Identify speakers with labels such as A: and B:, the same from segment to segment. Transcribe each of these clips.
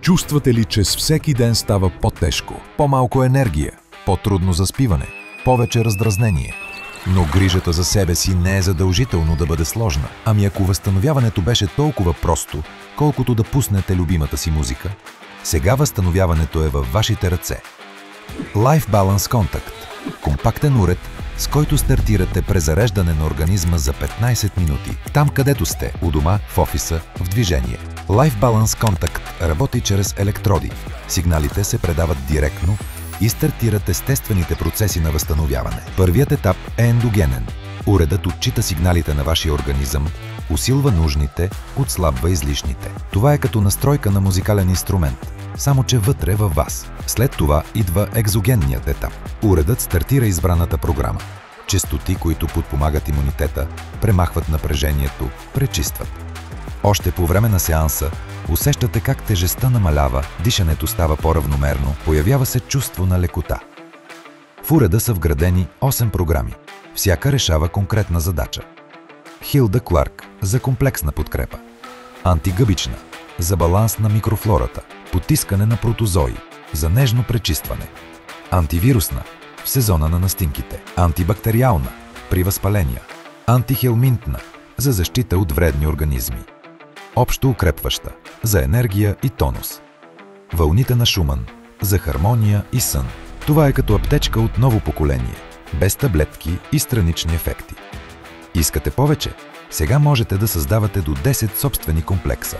A: Чувствате ли, че с всеки ден става по-тежко, по-малко енергия, по-трудно за спиване, повече раздразнение? Но грижата за себе си не е задължително да бъде сложна. Ами ако възстановяването беше толкова просто, колкото да пуснете любимата си музика, сега възстановяването е във вашите ръце. Life Balance Contact – компактен уред, с който стартирате презареждане на организма за 15 минути, там където сте, у дома, в офиса, в движение. Life Balance Contact работи чрез електроди. Сигналите се предават директно и стартират естествените процеси на възстановяване. Първият етап е ендогенен. Уредът отчита сигналите на вашия организъм, усилва нужните, отслабва излишните. Това е като настройка на музикален инструмент, само че вътре във вас. След това идва екзогенният етап. Уредът стартира избраната програма. Честоти, които подпомагат имунитета, премахват напрежението, пречистват. Още по време на сеанса усещате как тежестта намалява, дишането става по-равномерно, появява се чувство на лекота. В уреда са вградени 8 програми. Всяка решава конкретна задача. Хилда Кларк – за комплексна подкрепа. Антигъбична – за баланс на микрофлората. Потискане на протозои – за нежно пречистване. Антивирусна – в сезона на настинките. Антибактериална – при възпаления. Антихелминтна – за защита от вредни организми. Общо укрепваща – за енергия и тонус. Вълните на Шуман – за хармония и сън. Това е като аптечка от ново поколение, без таблетки и странични ефекти. Искате повече? Сега можете да създавате до 10 собствени комплекса.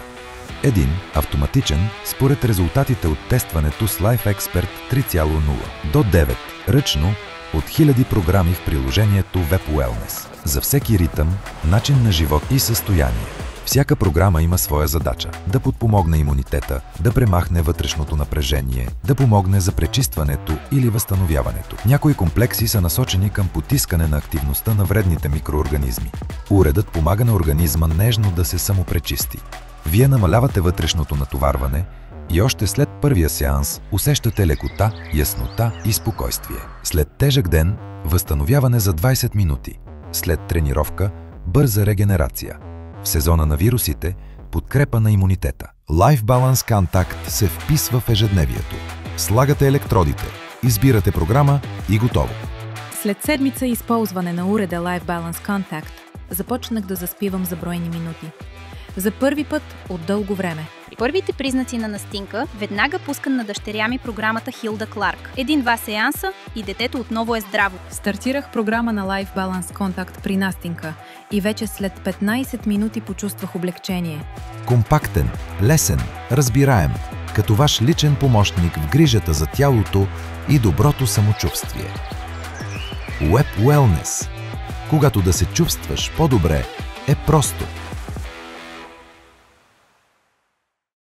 A: Един автоматичен, според резултатите от тестването с Life Expert 3.0. До 9 ръчно от 1000 програми в приложението Web Wellness. За всеки ритъм, начин на живот и състояние. Всяка програма има своя задача – да подпомогне имунитета, да премахне вътрешното напрежение, да помогне за пречистването или възстановяването. Някои комплекси са насочени към потискане на активността на вредните микроорганизми. Уредът помага на организма нежно да се самопречисти. Вие намалявате вътрешното натоварване и още след първия сеанс усещате лекота, яснота и спокойствие. След тежък ден – възстановяване за 20 минути. След тренировка – бърза регенерация. В сезона на вирусите – подкрепа на имунитета. Life Balance Contact се вписва в ежедневието. Слагате електродите, избирате програма и готово.
B: След седмица използване на уреда Life Balance Contact започнах да заспивам за броени минути. За първи път от дълго време.
C: При първите признаци на настинка, веднага пускам на дъщеря ми програмата Хилда Кларк. 1-2 сеанса и детето отново е здраво.
B: Стартирах програма на Life Balance Contact при настинка и вече след 15 минути почувствах облегчение.
A: Компактен, лесен, разбираем, като ваш личен помощник в грижата за тялото и доброто самочувствие. Web Wellness. Когато да се чувстваш по-добре, е просто.